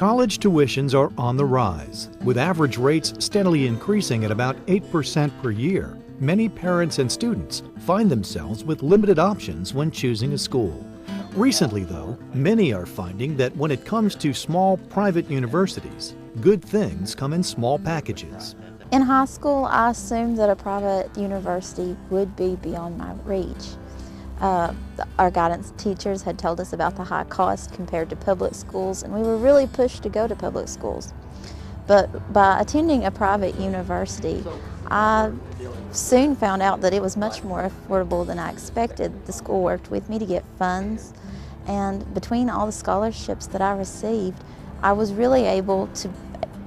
College tuitions are on the rise, with average rates steadily increasing at about 8% per year. Many parents and students find themselves with limited options when choosing a school. Recently, though, many are finding that when it comes to small private universities, good things come in small packages. In high school, I assumed that a private university would be beyond my reach. Our guidance teachers had told us about the high cost compared to public schools, and we were really pushed to go to public schools. But by attending a private university, I soon found out that it was much more affordable than I expected. The school worked with me to get funds, and between all the scholarships that I received, I was really able to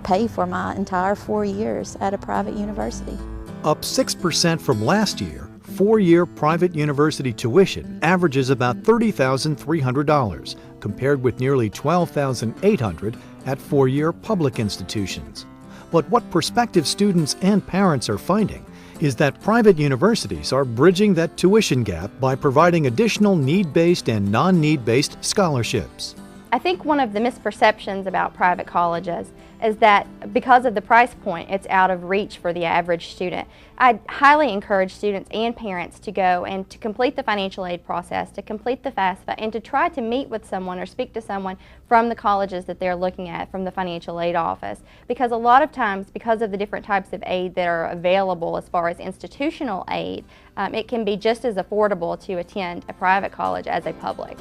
pay for my entire 4 years at a private university. Up 6% from last year, four-year private university tuition averages about $30,300, compared with nearly $12,800 at four-year public institutions. But what prospective students and parents are finding is that private universities are bridging that tuition gap by providing additional need-based and non-need-based scholarships. I think one of the misperceptions about private colleges is that because of the price point, it's out of reach for the average student. I highly encourage students and parents to go and to complete the financial aid process, to complete the FAFSA, and to try to meet with someone or speak to someone from the colleges that they're looking at from the financial aid office. Because a lot of times, because of the different types of aid that are available as far as institutional aid, it can be just as affordable to attend a private college as a public.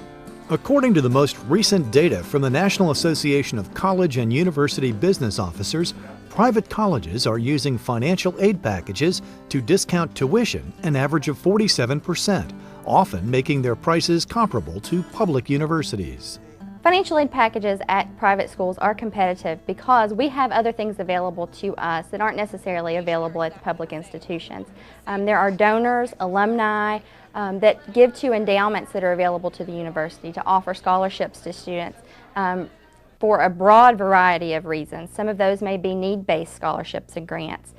According to the most recent data from the National Association of College and University Business Officers, private colleges are using financial aid packages to discount tuition an average of 47%, often making their prices comparable to public universities. Financial aid packages at private schools are competitive because we have other things available to us that aren't necessarily available at the public institutions. There are donors, alumni, that give to endowments that are available to the university to offer scholarships to students for a broad variety of reasons. Some of those may be need-based scholarships and grants.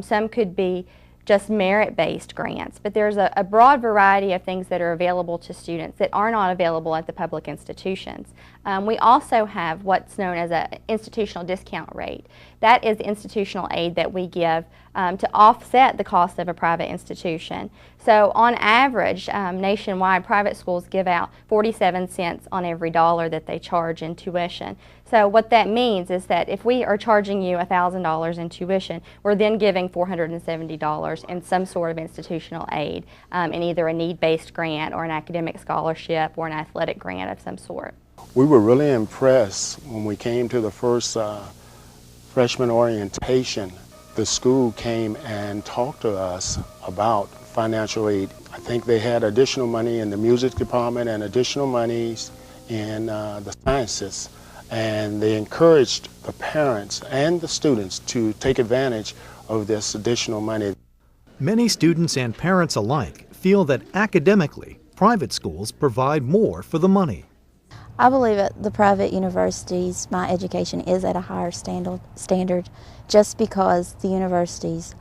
Some could be just merit-based grants, but there's a broad variety of things that are available to students that are not available at the public institutions. We also have what's known as an institutional discount rate. That is institutional aid that we give to offset the cost of a private institution. So on average, nationwide, private schools give out 47 cents on every dollar that they charge in tuition. So what that means is that if we are charging you $1,000 in tuition, we're then giving $470 in some sort of institutional aid, in either a need-based grant or an academic scholarship or an athletic grant of some sort. We were really impressed when we came to the first freshman orientation. The school came and talked to us about financial aid. I think they had additional money in the music department and additional monies in the sciences. And they encouraged the parents and the students to take advantage of this additional money. Many students and parents alike feel that academically, private schools provide more for the money. I believe at the private universities, my education is at a higher standard just because the universities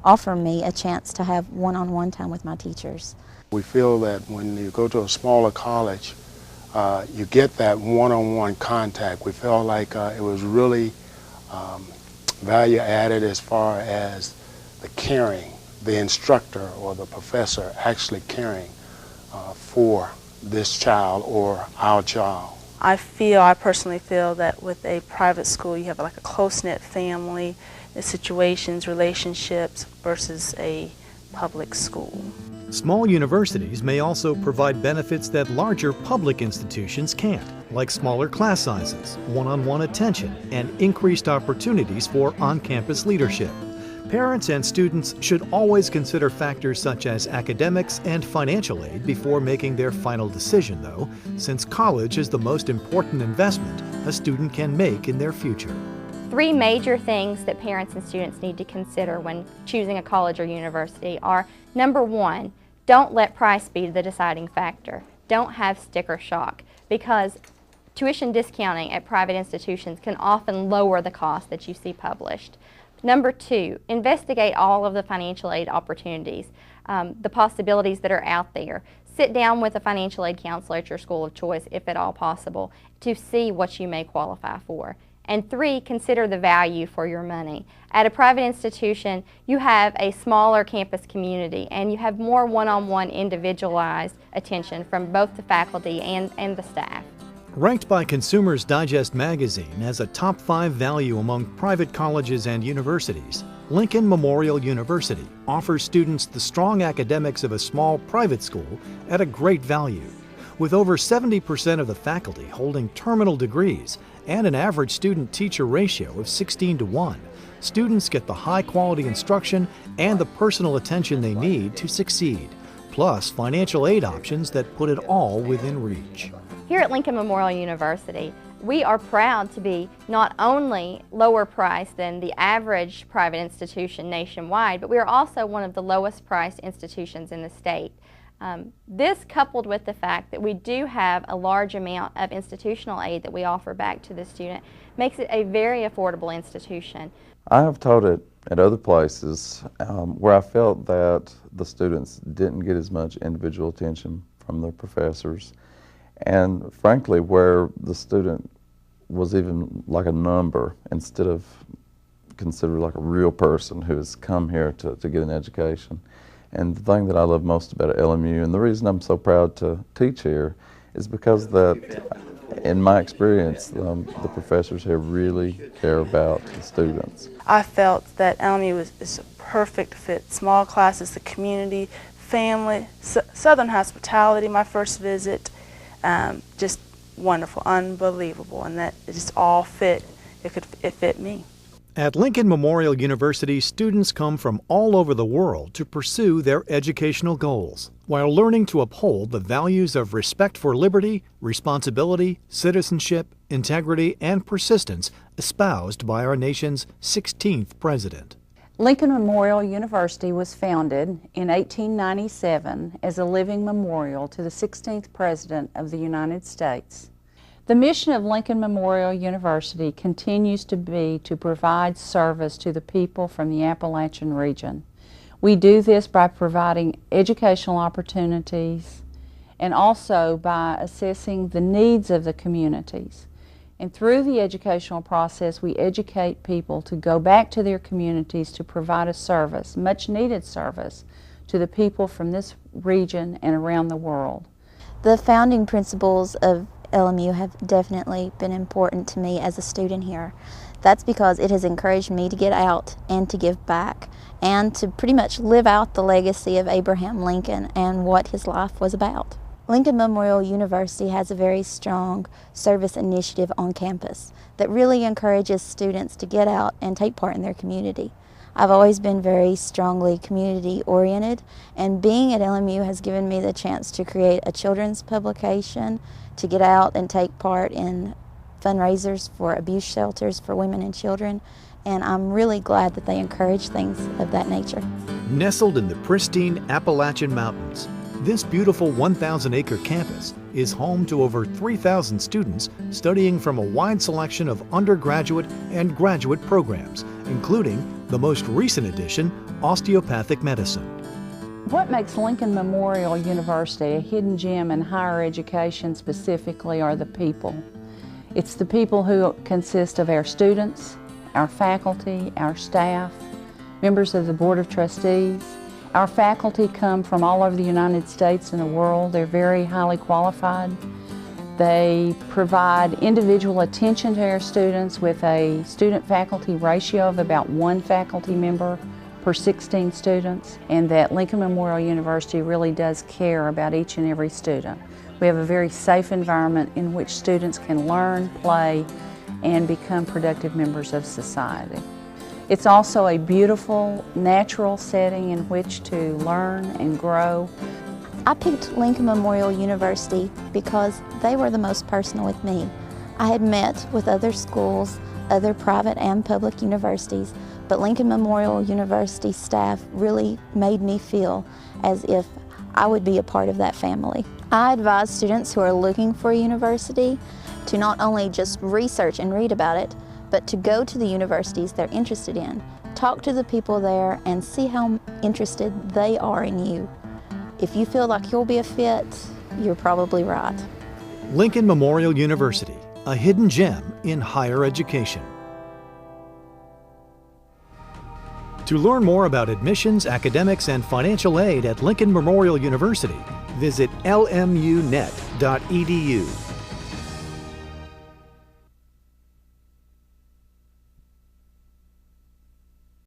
offer me a chance to have one-on-one time with my teachers. We feel that when you go to a smaller college, you get that one-on-one contact. We felt like it was really value added as far as the caring, the instructor or the professor actually caring for this child or our child. I personally feel that with a private school you have like a close-knit family, situations, relationships versus a public school. Small universities may also provide benefits that larger public institutions can't, like smaller class sizes, one-on-one attention, and increased opportunities for on-campus leadership. Parents and students should always consider factors such as academics and financial aid before making their final decision, though, since college is the most important investment a student can make in their future. Three major things that parents and students need to consider when choosing a college or university are, number one, don't let price be the deciding factor. Don't have sticker shock, because tuition discounting at private institutions can often lower the cost that you see published. Number two, investigate all of the financial aid opportunities, the possibilities that are out there. Sit down with a financial aid counselor at your school of choice, if at all possible, to see what you may qualify for. And 3, consider the value for your money. At a private institution, you have a smaller campus community and you have more one-on-one individualized attention from both the faculty and the staff. Ranked by Consumers Digest magazine as a top 5 value among private colleges and universities, Lincoln Memorial University offers students the strong academics of a small private school at a great value. With over 70% of the faculty holding terminal degrees and an average student-teacher ratio of 16:1, students get the high-quality instruction and the personal attention they need to succeed, plus financial aid options that put it all within reach. Here at Lincoln Memorial University, we are proud to be not only lower priced than the average private institution nationwide, but we are also one of the lowest priced institutions in the state. This, coupled with the fact that we do have a large amount of institutional aid that we offer back to the student, makes it a very affordable institution. I have taught it at other places where I felt that the students didn't get as much individual attention from their professors, and frankly where the student was even like a number instead of considered like a real person who has come here to get an education. And the thing that I love most about LMU, and the reason I'm so proud to teach here, is because that, in my experience, the professors here really care about the students. I felt that LMU is a perfect fit. Small classes, the community, family, Southern hospitality, my first visit, just wonderful, unbelievable, and that it just all fit. It fit me. At Lincoln Memorial University, students come from all over the world to pursue their educational goals, while learning to uphold the values of respect for liberty, responsibility, citizenship, integrity, and persistence espoused by our nation's 16th president. Lincoln Memorial University was founded in 1897 as a living memorial to the 16th President of the United States. The mission of Lincoln Memorial University continues to be to provide service to the people from the Appalachian region. We do this by providing educational opportunities and also by assessing the needs of the communities. And through the educational process, we educate people to go back to their communities to provide a service, much needed service, to the people from this region and around the world. The founding principles of LMU have definitely been important to me as a student here. That's because it has encouraged me to get out and to give back and to pretty much live out the legacy of Abraham Lincoln and what his life was about. Lincoln Memorial University has a very strong service initiative on campus that really encourages students to get out and take part in their community. I've always been very strongly community oriented, and being at LMU has given me the chance to create a children's publication, to get out and take part in fundraisers for abuse shelters for women and children, and I'm really glad that they encourage things of that nature. Nestled in the pristine Appalachian Mountains, this beautiful 1,000-acre campus is home to over 3,000 students studying from a wide selection of undergraduate and graduate programs, including the most recent addition, osteopathic medicine. What makes Lincoln Memorial University a hidden gem in higher education specifically are the people. It's the people who consist of our students, our faculty, our staff, members of the Board of Trustees. Our faculty come from all over the United States and the world. They're very highly qualified. They provide individual attention to our students with a student-faculty ratio of about 1 faculty member per 16 students, and that Lincoln Memorial University really does care about each and every student. We have a very safe environment in which students can learn, play, and become productive members of society. It's also a beautiful, natural setting in which to learn and grow. I picked Lincoln Memorial University because they were the most personal with me. I had met with other schools, other private and public universities, but Lincoln Memorial University staff really made me feel as if I would be a part of that family. I advise students who are looking for a university to not only just research and read about it, but to go to the universities they're interested in. Talk to the people there and see how interested they are in you. If you feel like you'll be a fit, you're probably right. Lincoln Memorial University, a hidden gem in higher education. To learn more about admissions, academics, and financial aid at Lincoln Memorial University, visit lmunet.edu.